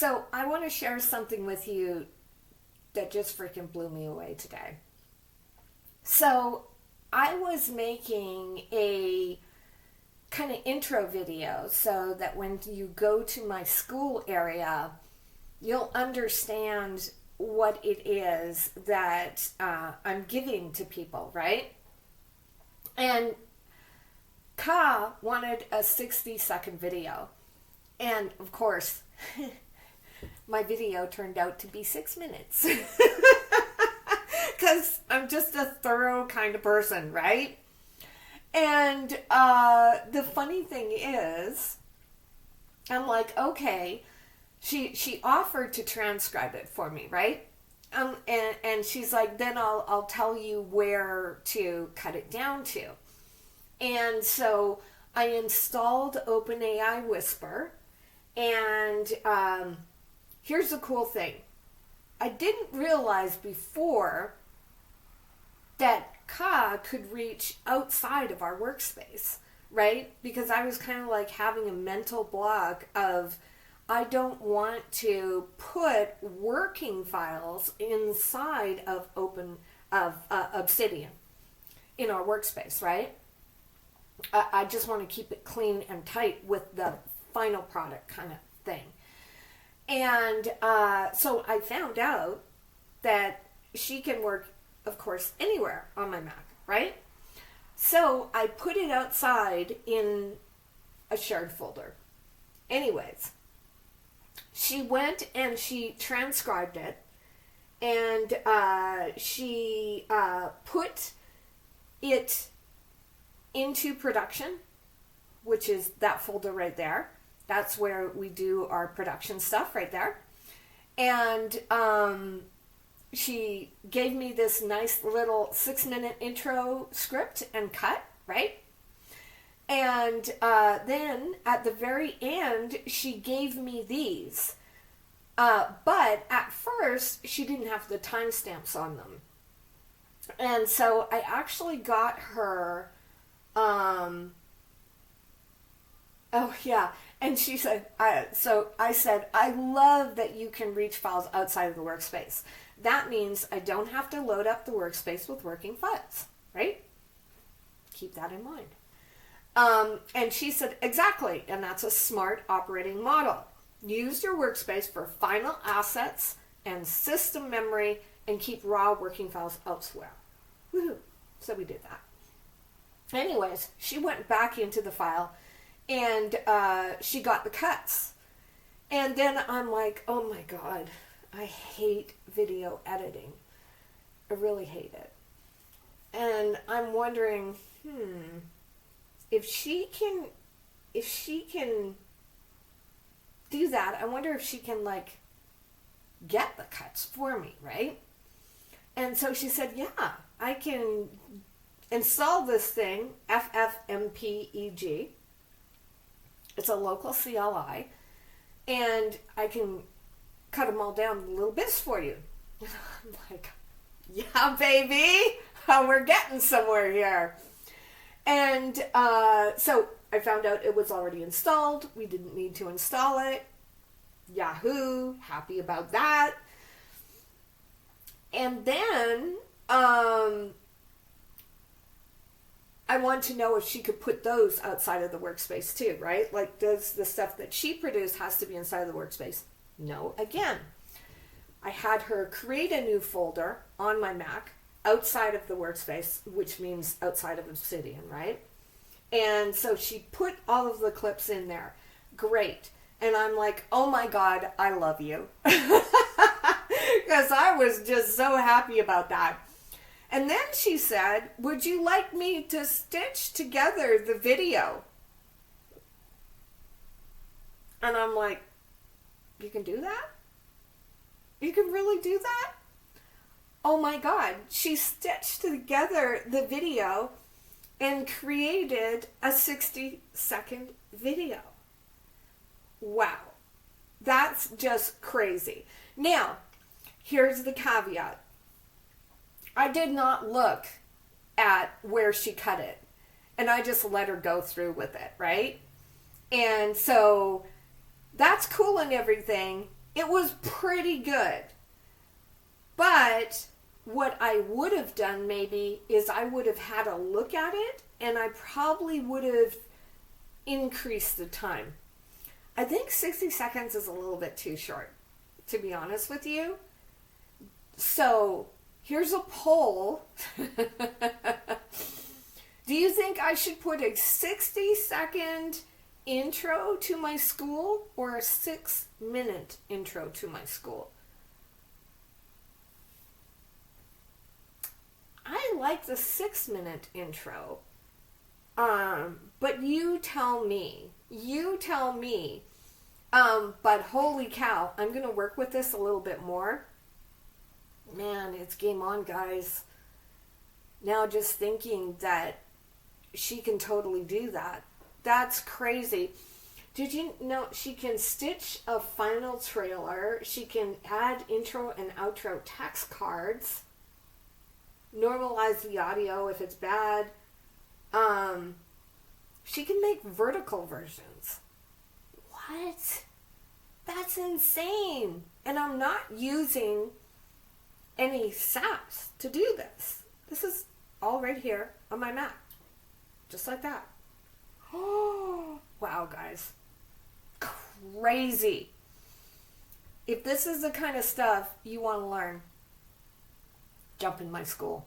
So I want to share something with you that just freaking blew me away today. So I was making a kind of intro video so that when you go to my school area, you'll understand what it is that I'm giving to people, right? And Ka wanted a 60-second video. And of course, my video turned out to be 6 minutes. Because I'm just a thorough kind of person, right? And the funny thing is, I'm like, okay, she offered to transcribe it for me, right? And she's like, then I'll tell you where to cut it down to. And so I installed OpenAI Whisper, and here's the cool thing. I didn't realize before that Ka could reach outside of our workspace, right? Because I was kind of like having a mental block of, I don't want to put working files inside of Obsidian in our workspace, right? I just want to keep it clean and tight with the final product kind of thing. And so I found out that she can work, of course, anywhere on my Mac, right? So I put it outside in a shared folder. Anyways, she went and she transcribed it, and she put it into production, which is that folder right there. That's where we do our production stuff right there. And she gave me this nice little 6-minute intro script and cut, right? And then at the very end, she gave me these. But at first, she didn't have the timestamps on them. And so I actually got her, oh yeah, and she said, so I said, I love that you can reach files outside of the workspace. That means I don't have to load up the workspace with working files, right? Keep that in mind. And she said, exactly, and that's a smart operating model. Use your workspace for final assets and system memory and keep raw working files elsewhere. Woohoo! So we did that. Anyways, she went back into the file and she got the cuts. And then I'm like, oh my God, I hate video editing. I really hate it. And I'm wondering, if she can do that, I wonder if she can like get the cuts for me, right? And so she said, yeah, I can install this thing, FFmpeg. It's a local CLI, and I can cut them all down in little bits for you. And I'm like, yeah, baby, we're getting somewhere here. And so I found out it was already installed. We didn't need to install it. Yahoo, happy about that. And then I want to know if she could put those outside of the workspace too, right? Like, does the stuff that she produced has to be inside of the workspace? No. Again, I had her create a new folder on my Mac outside of the workspace, which means outside of Obsidian, right? And so she put all of the clips in there. Great. And I'm like, oh my God, I love you. Because I was just so happy about that. And then she said, would you like me to stitch together the video? And I'm like, you can do that? You can really do that? Oh my God. She stitched together the video and created a 60-second video. Wow. That's just crazy. Now, here's the caveat. I did not look at where she cut it, and I just let her go through with it, right? And so that's cool and everything, It was pretty good. But what I would have done maybe is I would have had a look at it, and I probably would have increased the time. I think 60 seconds is a little bit too short, to be honest with you. So here's a poll. Do you think I should put a 60-second intro to my school or a 6-minute intro to my school? I like the 6-minute intro. But you tell me. But holy cow, I'm going to work with this a little bit more. Man, it's game on, guys. Now just thinking that she can totally do that. That's crazy. Did you know she can stitch a final trailer? She can add intro and outro text cards. Normalize the audio if it's bad. She can make vertical versions. What? That's insane. And I'm not using any SAPs to do this. This is all right here on my Mac. Just like that. Oh, wow, guys. Crazy. If this is the kind of stuff you want to learn, jump in my school.